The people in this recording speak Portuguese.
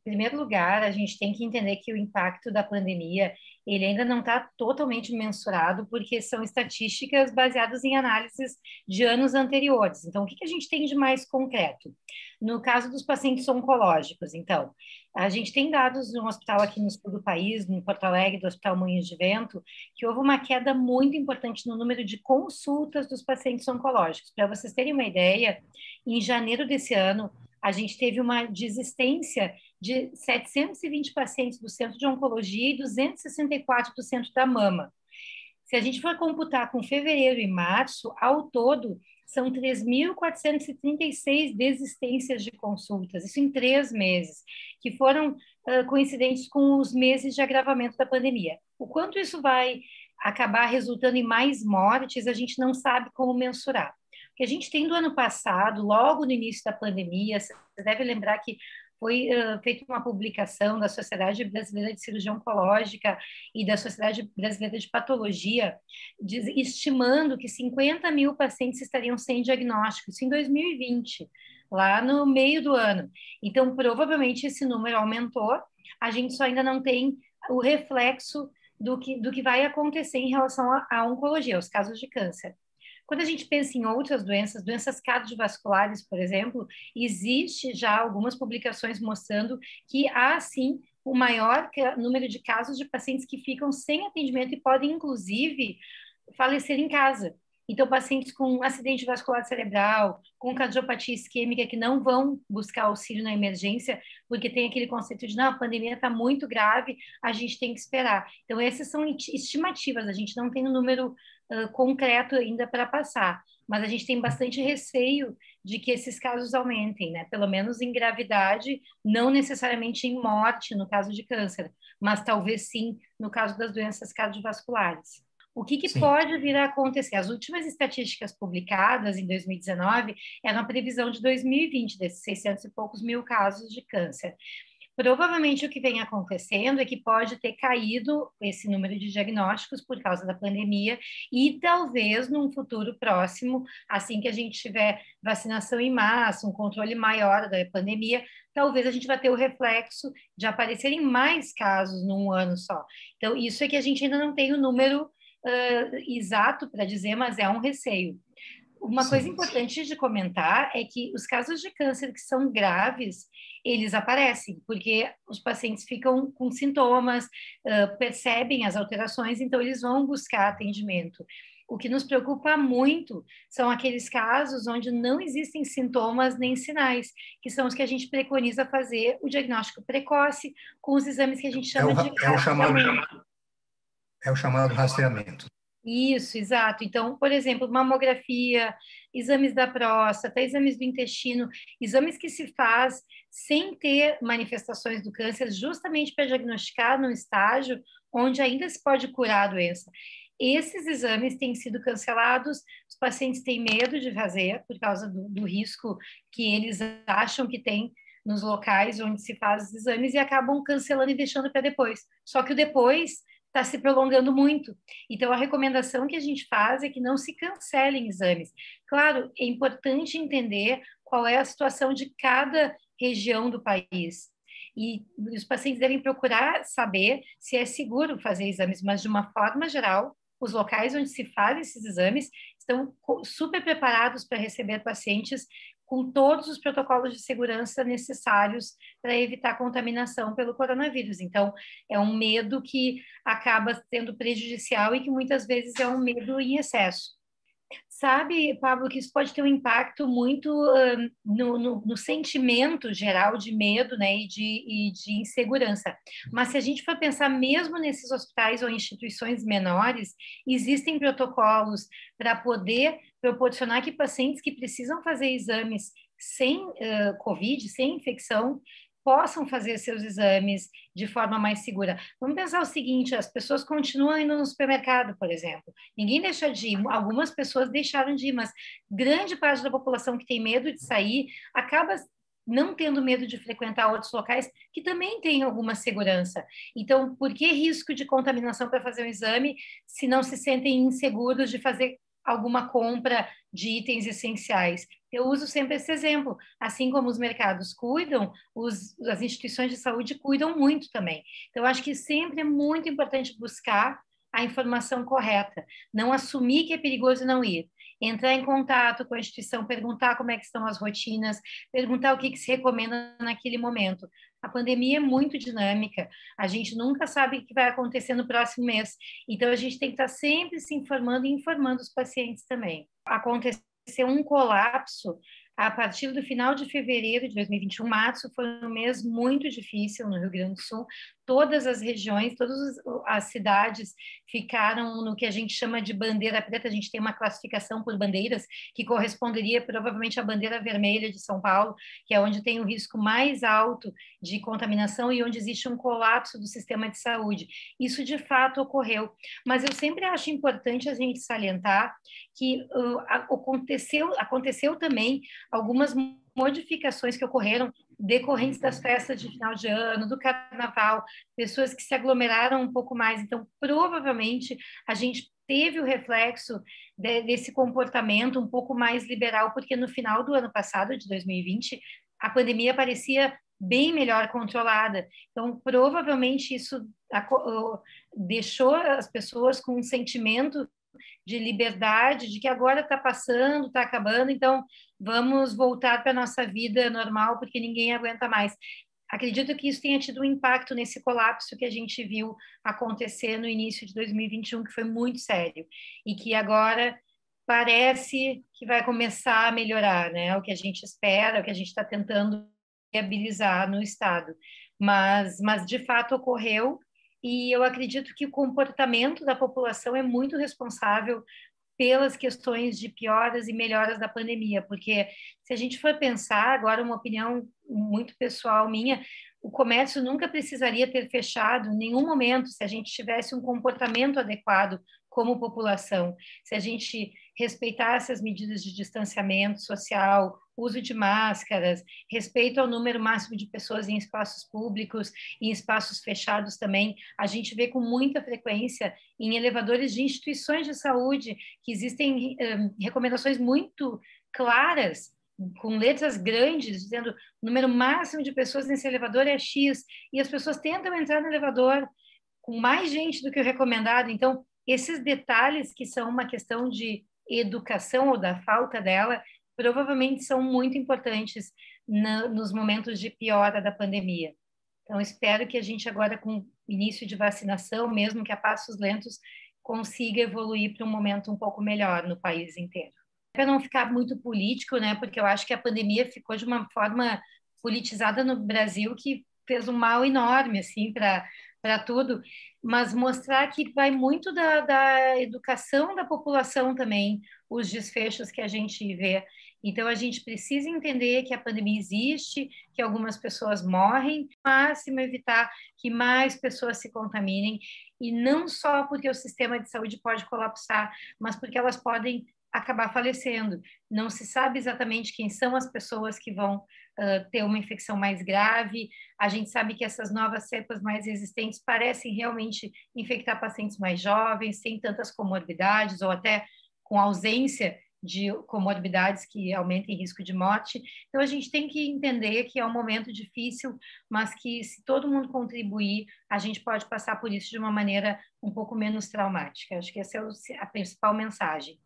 Em primeiro lugar, a gente tem que entender que o impacto da pandemia ele ainda não está totalmente mensurado, porque são estatísticas baseadas em análises de anos anteriores. Então, o que que a gente tem de mais concreto? No caso dos pacientes oncológicos, então, a gente tem dados de um hospital aqui no sul do país, em Porto Alegre, do Hospital Moinhos de Vento, que houve uma queda muito importante no número de consultas dos pacientes oncológicos. Para vocês terem uma ideia, em janeiro desse ano, a gente teve uma desistência de 720 pacientes do centro de oncologia e 264 do centro da mama. Se a gente for computar com fevereiro e março, ao todo, são 3.436 desistências de consultas, isso em 3 meses, que foram coincidentes com os meses de agravamento da pandemia. O quanto isso vai acabar resultando em mais mortes, a gente não sabe como mensurar. O que a gente tem do ano passado, logo no início da pandemia, você deve lembrar que foi feita uma publicação da Sociedade Brasileira de Cirurgia Oncológica e da Sociedade Brasileira de Patologia, estimando que 50 mil pacientes estariam sem diagnóstico, isso em 2020, lá no meio do ano. Então, provavelmente esse número aumentou, a gente só ainda não tem o reflexo do que vai acontecer em relação à oncologia, aos casos de câncer. Quando a gente pensa em outras doenças, doenças cardiovasculares, por exemplo, existe já algumas publicações mostrando que há, sim, o maior número de casos de pacientes que ficam sem atendimento e podem, inclusive, falecer em casa. Então, pacientes com acidente vascular cerebral, com cardiopatia isquêmica, que não vão buscar auxílio na emergência, porque tem aquele conceito de, não, a pandemia está muito grave, a gente tem que esperar. Então, essas são estimativas, a gente não tem um número concreto ainda para passar, mas a gente tem bastante receio de que esses casos aumentem, né? Pelo menos em gravidade, não necessariamente em morte, no caso de câncer, mas talvez sim no caso das doenças cardiovasculares. O que que Sim. pode vir a acontecer? As últimas estatísticas publicadas em 2019 eram a previsão de 2020, desses 600 e poucos mil casos de câncer. Provavelmente o que vem acontecendo é que pode ter caído esse número de diagnósticos por causa da pandemia e talvez num futuro próximo, assim que a gente tiver vacinação em massa, um controle maior da pandemia, talvez a gente vai ter o reflexo de aparecerem mais casos num ano só. Então, isso é que a gente ainda não tem o número exato para dizer, mas é um receio. Uma coisa Sim. importante de comentar é que os casos de câncer que são graves, eles aparecem, porque os pacientes ficam com sintomas, percebem as alterações, então eles vão buscar atendimento. O que nos preocupa muito são aqueles casos onde não existem sintomas nem sinais, que são os que a gente preconiza fazer o diagnóstico precoce com os exames que a gente É o, chama de é o chamado, rastreamento. é o chamado rastreamento. Isso, exato. Então, por exemplo, mamografia, exames da próstata, exames do intestino, exames que se faz sem ter manifestações do câncer, justamente para diagnosticar no estágio onde ainda se pode curar a doença. Esses exames têm sido cancelados, os pacientes têm medo de fazer por causa do risco que eles acham que tem nos locais onde se faz os exames e acabam cancelando e deixando para depois. Só que o depois está se prolongando muito. Então, a recomendação que a gente faz é que não se cancelem exames. Claro, é importante entender qual é a situação de cada região do país. E os pacientes devem procurar saber se é seguro fazer exames, mas de uma forma geral, os locais onde se faz esses exames estão super preparados para receber pacientes com todos os protocolos de segurança necessários para evitar contaminação pelo coronavírus. Então, é um medo que acaba sendo prejudicial e que muitas vezes é um medo em excesso. Sabe, Pablo, que isso pode ter um impacto muito no sentimento geral de medo, né, e de insegurança. Mas se a gente for pensar mesmo nesses hospitais ou instituições menores, existem protocolos para poder proporcionar que pacientes que precisam fazer exames sem Covid, sem infecção, possam fazer seus exames de forma mais segura. Vamos pensar o seguinte: as pessoas continuam indo no supermercado, por exemplo. Ninguém deixa de ir, algumas pessoas deixaram de ir, mas grande parte da população que tem medo de sair acaba não tendo medo de frequentar outros locais que também têm alguma segurança. Então, por que risco de contaminação para fazer um exame se não se sentem inseguros de fazer alguma compra de itens essenciais? Eu uso sempre esse exemplo. Assim como os mercados cuidam, as instituições de saúde cuidam muito também. Então, eu acho que sempre é muito importante buscar a informação correta, não assumir que é perigoso não ir. Entrar em contato com a instituição, perguntar como é que estão as rotinas, perguntar o que, que se recomenda naquele momento. A pandemia é muito dinâmica, a gente nunca sabe o que vai acontecer no próximo mês. Então, a gente tem que estar sempre se informando e informando os pacientes também. Aconteceu um colapso a partir do final de fevereiro de 2021. Março foi um mês muito difícil no Rio Grande do Sul. Todas as regiões, todas as cidades ficaram no que a gente chama de bandeira preta. A gente tem uma classificação por bandeiras que corresponderia provavelmente à bandeira vermelha de São Paulo, que é onde tem o risco mais alto de contaminação e onde existe um colapso do sistema de saúde. Isso de fato ocorreu, mas eu sempre acho importante a gente salientar que aconteceu também algumas modificações que ocorreram decorrentes das festas de final de ano, do carnaval, pessoas que se aglomeraram um pouco mais. Então, provavelmente, a gente teve o reflexo desse comportamento um pouco mais liberal, porque no final do ano passado, de 2020, a pandemia parecia bem melhor controlada. Então, provavelmente, isso deixou as pessoas com um sentimento de liberdade, de que agora está passando, está acabando, então vamos voltar para a nossa vida normal, porque ninguém aguenta mais. Acredito que isso tenha tido um impacto nesse colapso que a gente viu acontecer no início de 2021, que foi muito sério, e que agora parece que vai começar a melhorar, né? O que a gente espera, o que a gente está tentando viabilizar no Estado. Mas de fato ocorreu, e eu acredito que o comportamento da população é muito responsável pelas questões de pioras e melhoras da pandemia, porque se a gente for pensar, agora uma opinião muito pessoal minha, o comércio nunca precisaria ter fechado em nenhum momento se a gente tivesse um comportamento adequado como população, se a gente respeitasse as medidas de distanciamento social, uso de máscaras, respeito ao número máximo de pessoas em espaços públicos e em espaços fechados também. A gente vê com muita frequência em elevadores de instituições de saúde que existem recomendações muito claras, com letras grandes, dizendo o número máximo de pessoas nesse elevador é X, e as pessoas tentam entrar no elevador com mais gente do que o recomendado. Então, esses detalhes que são uma questão de educação ou da falta dela, provavelmente são muito importantes nos momentos de piora da pandemia. Então, espero que a gente agora, com início de vacinação, mesmo que a passos lentos, consiga evoluir para um momento um pouco melhor no país inteiro. Para não ficar muito político, né? Porque eu acho que a pandemia ficou de uma forma politizada no Brasil que fez um mal enorme, assim, para tudo, mas mostrar que vai muito da educação da população também, os desfechos que a gente vê. Então, a gente precisa entender que a pandemia existe, que algumas pessoas morrem, máximo evitar que mais pessoas se contaminem, e não só porque o sistema de saúde pode colapsar, mas porque elas podem acabar falecendo. Não se sabe exatamente quem são as pessoas que vão ter uma infecção mais grave. A gente sabe que essas novas cepas mais resistentes parecem realmente infectar pacientes mais jovens, sem tantas comorbidades ou até com ausência de comorbidades que aumentem risco de morte. Então, a gente tem que entender que é um momento difícil, mas que se todo mundo contribuir, a gente pode passar por isso de uma maneira um pouco menos traumática. Acho que essa é a principal mensagem.